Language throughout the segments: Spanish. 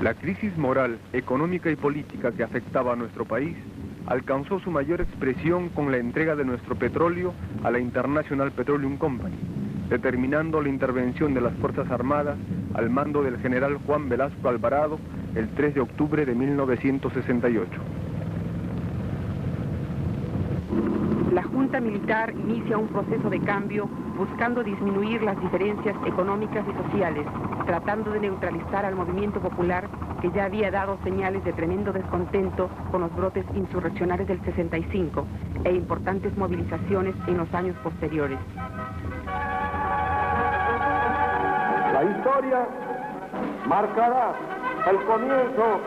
La crisis moral, económica y política que afectaba a nuestro país alcanzó su mayor expresión con la entrega de nuestro petróleo a la International Petroleum Company, determinando la intervención de las Fuerzas Armadas al mando del general Juan Velasco Alvarado el 3 de octubre de 1968. La Junta Militar inicia un proceso de cambio buscando disminuir las diferencias económicas y sociales, tratando de neutralizar al movimiento popular que ya había dado señales de tremendo descontento con los brotes insurreccionales del 65 e importantes movilizaciones en los años posteriores. La historia marcará el comienzo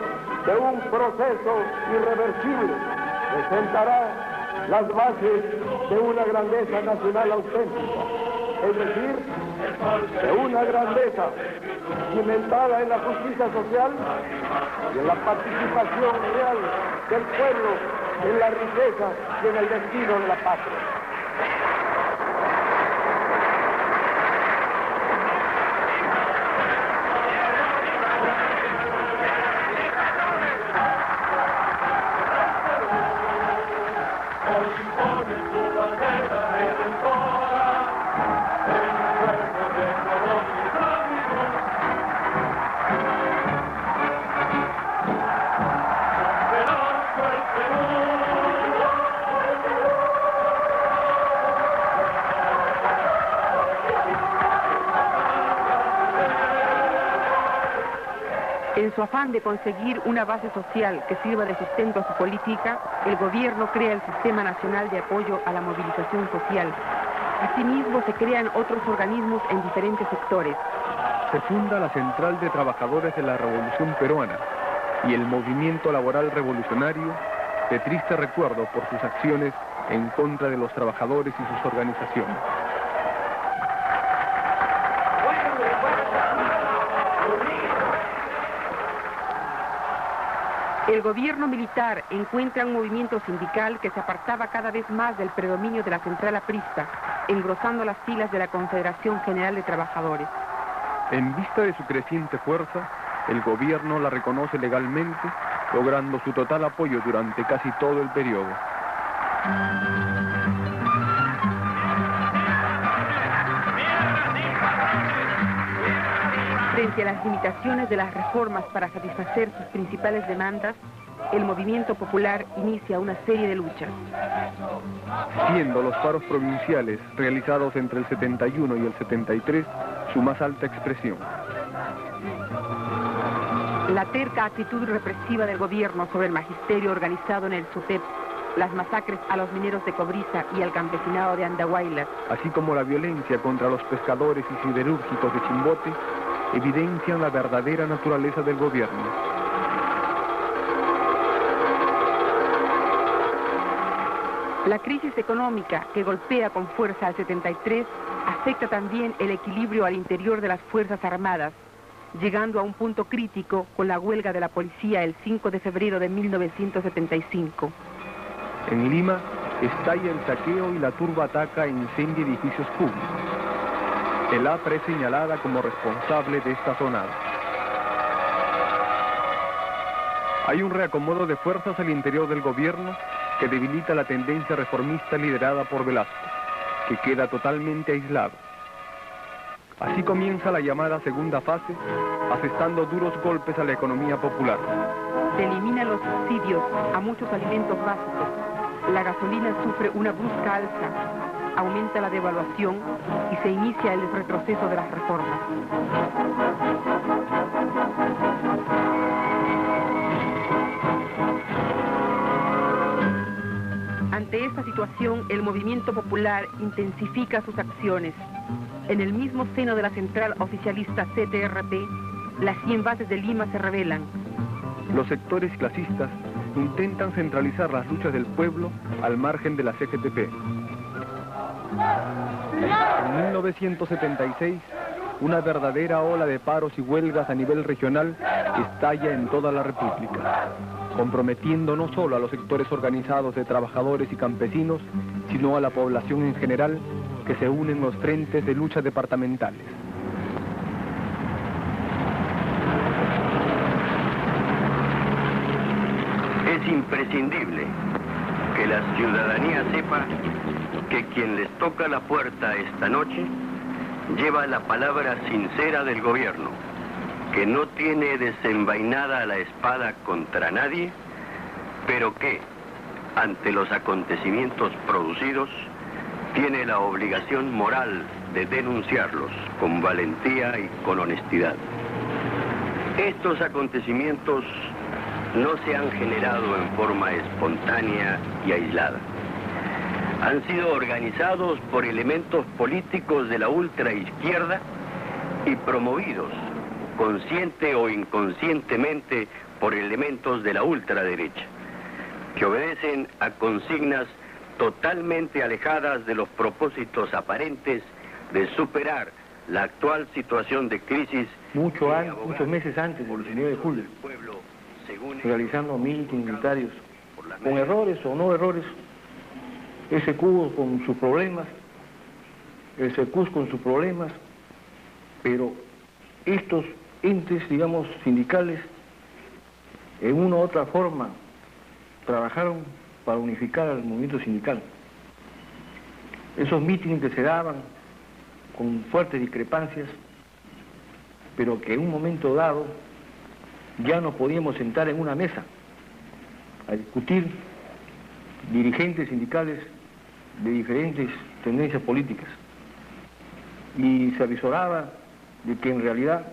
de un proceso irreversible que sentará las bases de una grandeza nacional auténtica, es decir, de una grandeza cimentada en la justicia social y en la participación real del pueblo en la riqueza y en el destino de la patria. En su afán de conseguir una base social que sirva de sustento a su política, el gobierno crea el Sistema Nacional de Apoyo a la Movilización Social. Asimismo, se crean otros organismos en diferentes sectores. Se funda la Central de Trabajadores de la Revolución Peruana y el Movimiento Laboral Revolucionario, de triste recuerdo por sus acciones en contra de los trabajadores y sus organizaciones. El gobierno militar encuentra un movimiento sindical que se apartaba cada vez más del predominio de la central aprista, engrosando las filas de la Confederación General de Trabajadores. En vista de su creciente fuerza, el gobierno la reconoce legalmente, logrando su total apoyo durante casi todo el periodo. Frente a las limitaciones de las reformas para satisfacer sus principales demandas, el movimiento popular inicia una serie de luchas. Siendo los paros provinciales realizados entre el 71 y el 73 su más alta expresión. La terca actitud represiva del gobierno sobre el magisterio organizado en el SUTEP, las masacres a los mineros de Cobriza y al campesinado de Andahuaylas, así como la violencia contra los pescadores y siderúrgicos de Chimbote, evidencian la verdadera naturaleza del gobierno. La crisis económica que golpea con fuerza al 73 afecta también el equilibrio al interior de las Fuerzas Armadas, llegando a un punto crítico con la huelga de la policía el 5 de febrero de 1975. En Lima estalla el saqueo y la turba ataca e incendia edificios públicos. El APRA es señalada como responsable de esta zonada. Hay un reacomodo de fuerzas al interior del gobierno que debilita la tendencia reformista liderada por Velasco, que queda totalmente aislado. Así comienza la llamada segunda fase, asestando duros golpes a la economía popular. Se eliminan los subsidios a muchos alimentos básicos. La gasolina sufre una brusca alza, aumenta la devaluación y se inicia el retroceso de las reformas. Ante esta situación, el movimiento popular intensifica sus acciones. En el mismo seno de la central oficialista CTRP, las 100 bases de Lima se rebelan. Los sectores clasistas intentan centralizar las luchas del pueblo al margen de la CGTP. En 1976, una verdadera ola de paros y huelgas a nivel regional estalla en toda la República, comprometiendo no solo a los sectores organizados de trabajadores y campesinos, sino a la población en general, que se unen en los frentes de lucha departamentales. imprescindible que la ciudadanía sepa que quien les toca la puerta esta noche lleva la palabra sincera del gobierno, que no tiene desenvainada la espada contra nadie, pero que, ante los acontecimientos producidos, tiene la obligación moral de denunciarlos con valentía y con honestidad. Estos acontecimientos no se han generado en forma espontánea y aislada. Han sido organizados por elementos políticos de la ultraizquierda y promovidos, consciente o inconscientemente, por elementos de la ultraderecha, que obedecen a consignas totalmente alejadas de los propósitos aparentes de superar la actual situación de crisis. Muchos meses antes del 19 de julio, realizando mítines unitarios, con errores o no errores, ese Cubo con sus problemas, el CECUS con sus problemas, pero estos entes, digamos, sindicales, en una u otra forma, trabajaron para unificar al movimiento sindical. Esos mítines que se daban con fuertes discrepancias, pero que en un momento dado ya nos podíamos sentar en una mesa a discutir dirigentes sindicales de diferentes tendencias políticas, y se avisoraba de que en realidad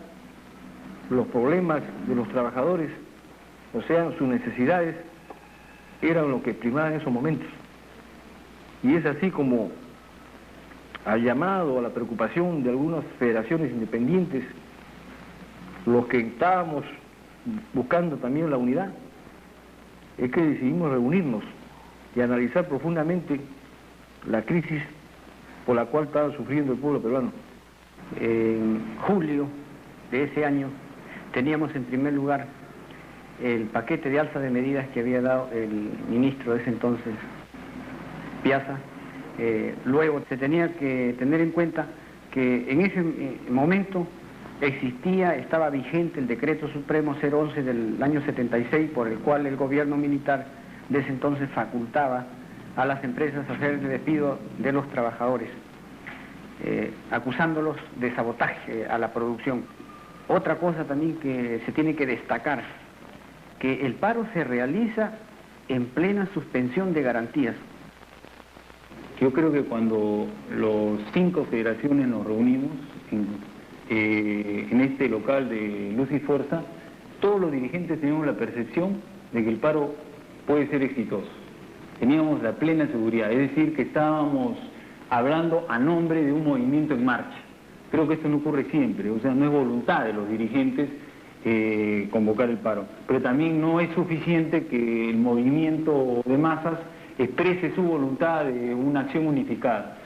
los problemas de los trabajadores, o sea, sus necesidades, eran lo que primaba en esos momentos. Y es así como, al llamado, a la preocupación de algunas federaciones independientes, los que estábamos buscando también la unidad, es que decidimos reunirnos y analizar profundamente la crisis por la cual estaba sufriendo el pueblo peruano. En julio de ese año teníamos en primer lugar el paquete de alza de medidas que había dado el ministro de ese entonces, Piazza. Luego se tenía que tener en cuenta que en ese momento estaba vigente el decreto supremo 011 del año 76, por el cual el gobierno militar de ese entonces facultaba a las empresas a hacer el despido de los trabajadores, acusándolos de sabotaje a la producción. Otra cosa también que se tiene que destacar, que el paro se realiza en plena suspensión de garantías. Yo creo que cuando los 5 federaciones nos reunimos en este local de Luz y Fuerza, todos los dirigentes teníamos la percepción de que el paro puede ser exitoso. Teníamos la plena seguridad, es decir, que estábamos hablando a nombre de un movimiento en marcha. Creo que esto no ocurre siempre, o sea, no es voluntad de los dirigentes convocar el paro, pero también no es suficiente que el movimiento de masas exprese su voluntad de una acción unificada.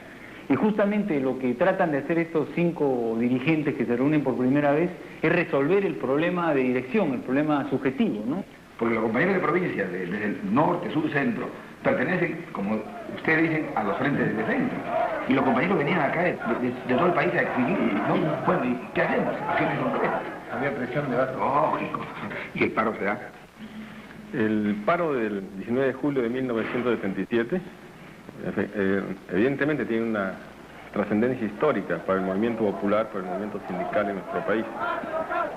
Y justamente lo que tratan de hacer estos 5 dirigentes que se reúnen por primera vez es resolver el problema de dirección, el problema subjetivo, ¿no? Porque los compañeros de provincia, desde el norte, sur, centro, pertenecen, como ustedes dicen, a los frentes de centro. Y los compañeros venían acá de todo el país a exigir, ¿no? Bueno, ¿y qué hacemos? Acciones concretas. Había presión de base. Lógico. ¿Y el paro se da? El paro del 19 de julio de 1977 evidentemente tiene una trascendencia histórica para el movimiento popular, para el movimiento sindical en nuestro país.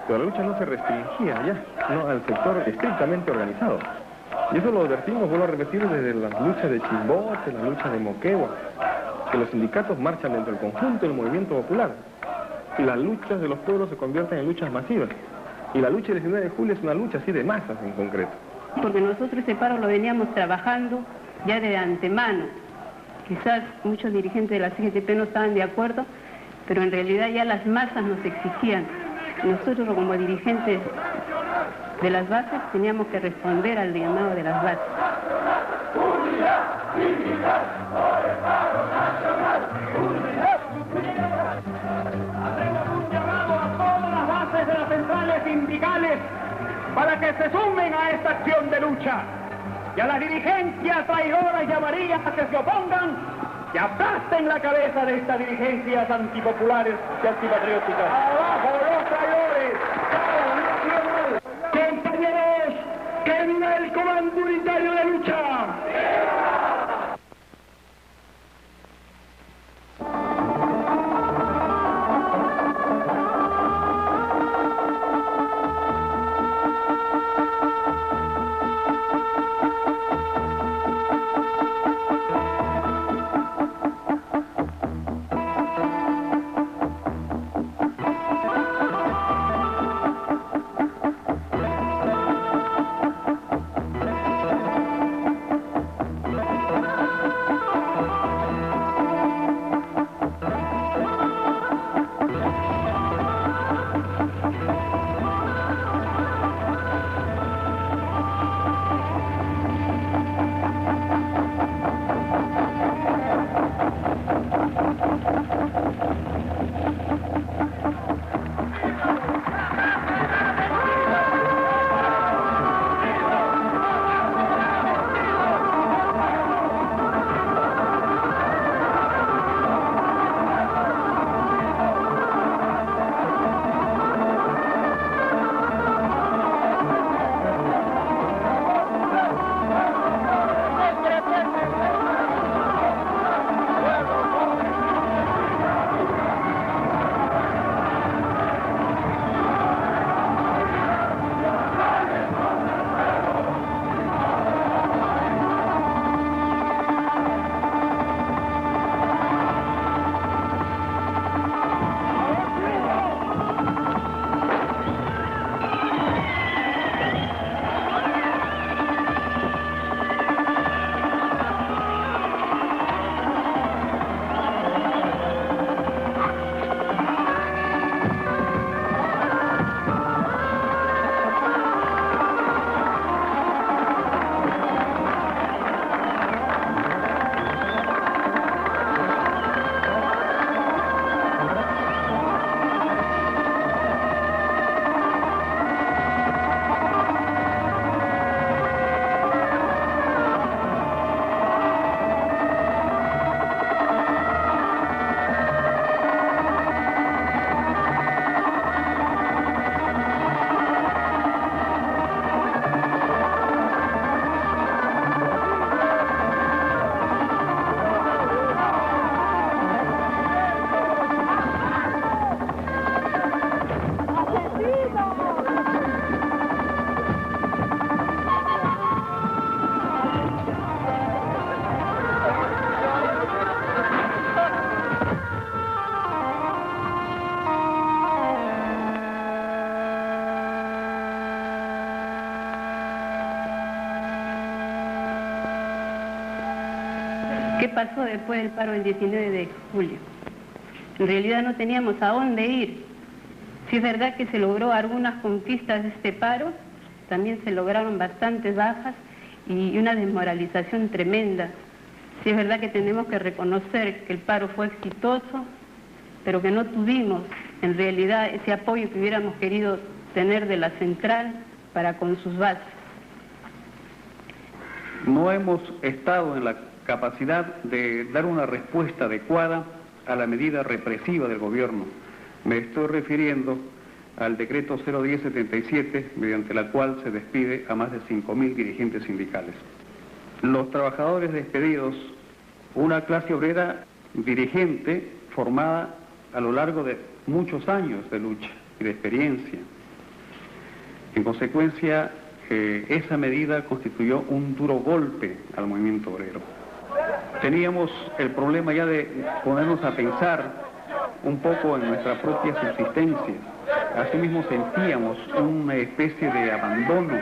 Pero la lucha no se restringía ya, no, al sector estrictamente organizado. Y eso lo advertimos, vuelvo a repetir, desde las luchas de Chimbote, las luchas de Moquegua, que los sindicatos marchan dentro del conjunto del movimiento popular. Y las luchas de los pueblos se convierten en luchas masivas. Y la lucha del 19 de julio es una lucha así de masas en concreto. Porque nosotros ese paro lo veníamos trabajando ya de antemano. Quizás muchos dirigentes de la CGTP no estaban de acuerdo, pero en realidad ya las masas nos exigían. Nosotros como dirigentes de las bases teníamos que responder al llamado de las bases. Hacemos un llamado a todas las bases de las centrales sindicales para que se sumen a esta acción de lucha. Y a las dirigencias traidoras y amarillas que se opongan, que aplasten la cabeza de estas dirigencias antipopulares y antipatrióticas. ¡Abajo los traidores! ¡Compañeros, que viva el comando unitario! ¿Qué pasó después del paro del 19 de julio? En realidad no teníamos a dónde ir. Sí es verdad que se logró algunas conquistas de este paro, también se lograron bastantes bajas y una desmoralización tremenda. Sí es verdad que tenemos que reconocer que el paro fue exitoso, pero que no tuvimos en realidad ese apoyo que hubiéramos querido tener de la central para con sus bases. No hemos estado en la capacidad de dar una respuesta adecuada a la medida represiva del gobierno. Me estoy refiriendo al decreto 01077, mediante la cual se despide a más de 5.000 dirigentes sindicales. Los trabajadores despedidos, una clase obrera dirigente formada a lo largo de muchos años de lucha y de experiencia. En consecuencia, esa medida constituyó un duro golpe al movimiento obrero. Teníamos el problema ya de ponernos a pensar un poco en nuestra propia subsistencia. Asimismo sentíamos una especie de abandono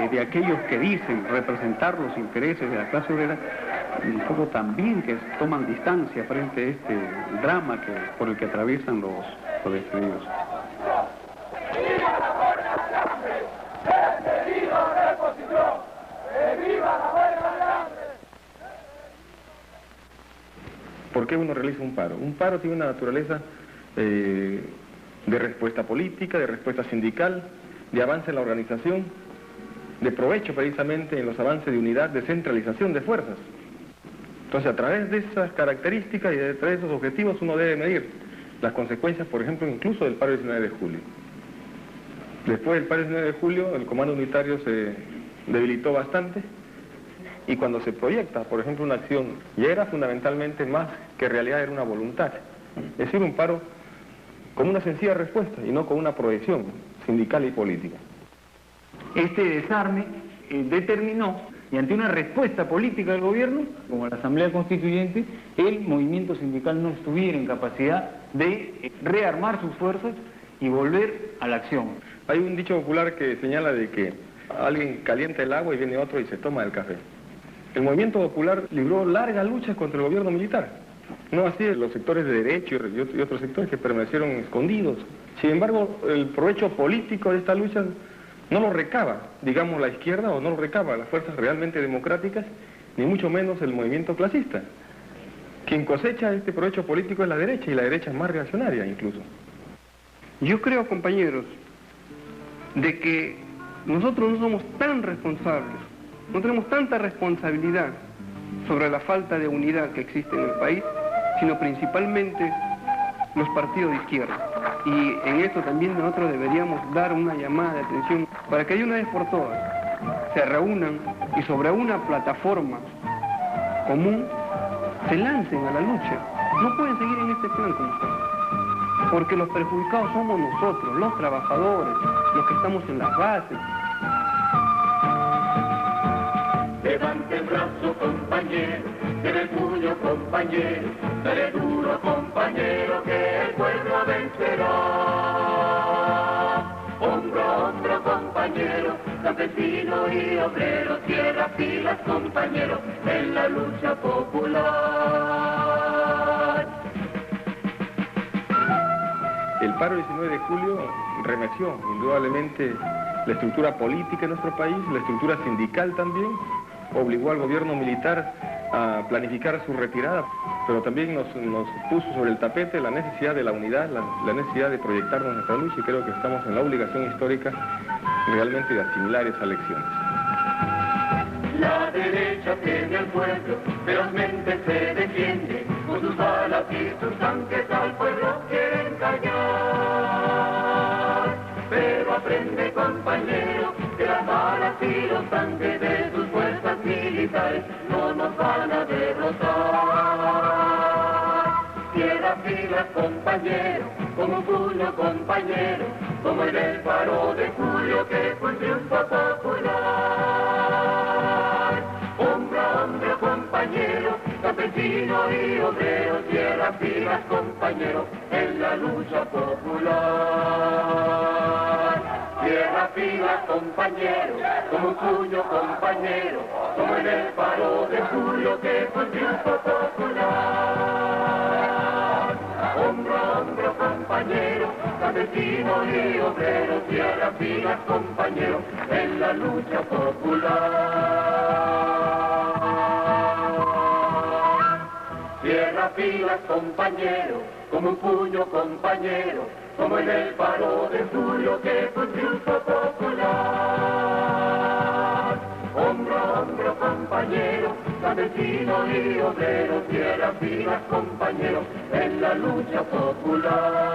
de aquellos que dicen representar los intereses de la clase obrera, un poco también que toman distancia frente a este drama por el que atraviesan los despedidos. ¿Por qué uno realiza un paro? Un paro tiene una naturaleza de respuesta política, de respuesta sindical, de avance en la organización, de provecho precisamente en los avances de unidad, de centralización de fuerzas. Entonces, a través de esas características y a través de esos objetivos uno debe medir las consecuencias, por ejemplo, incluso del paro del 19 de julio. Después del paro del 19 de julio, el comando unitario se debilitó bastante, y cuando se proyecta, por ejemplo, una acción, ya era fundamentalmente más que en realidad era una voluntad. Es decir, un paro como una sencilla respuesta y no con una proyección sindical y política. Este desarme determinó, y ante una respuesta política del gobierno, como la Asamblea Constituyente, el movimiento sindical no estuviera en capacidad de rearmar sus fuerzas y volver a la acción. Hay un dicho popular que señala de que alguien calienta el agua y viene otro y se toma el café. El movimiento popular libró largas luchas contra el gobierno militar. No así los sectores de derecho y otros sectores que permanecieron escondidos. Sin embargo, el provecho político de esta lucha no lo recaba, digamos, la izquierda, o no lo recaba las fuerzas realmente democráticas, ni mucho menos el movimiento clasista. Quien cosecha este provecho político es la derecha, y la derecha es más reaccionaria incluso. Yo creo, compañeros, de que nosotros no somos tan responsables, no tenemos tanta responsabilidad sobre la falta de unidad que existe en el país, sino principalmente los partidos de izquierda. Y en esto también nosotros deberíamos dar una llamada de atención para que de una vez por todas se reúnan y sobre una plataforma común se lancen a la lucha. No pueden seguir en este plan como están, porque los perjudicados somos nosotros, los trabajadores, los que estamos en las bases. Levante el brazo, compañero, lleve el puño, compañero, dale duro, compañero, que el pueblo vencerá. Hombro a hombro, compañero, campesino y obrero, tierra, filas, compañero, en la lucha popular. El paro del 19 de julio remeció indudablemente la estructura política en nuestro país, la estructura sindical también, obligó al gobierno militar a planificar su retirada, pero también nos puso sobre el tapete la necesidad de la unidad, la necesidad de proyectarnos nuestra lucha, y creo que estamos en la obligación histórica realmente de asimilar esas lecciones. La derecha teme al pueblo, ferozmente se defiende, con sus balas y sus tanques al pueblo quiere engañar. Pero aprende, compañero, que las balas y los tanques de sus fuerzas militares no nos van a derrotar. Tierra, filas, compañero, como un puño, compañero, como en el paro de julio que fue un triunfo popular. Hombro a hombro, compañero, campesino y obrero, tierra, filas, compañero, en la lucha popular. Cierra filas, compañero, como un puño, compañero, como en el paro de julio que fue un triunfo popular. Hombro a hombro, compañero, campesino y obrero, cierra filas, compañero, en la lucha popular. Cierra filas, compañero, como un puño, compañero, como en el paro de julio que fue un triunfo popular. Hombro a hombro, compañero, campesino y obrero, cierra filas, compañero, en la lucha popular.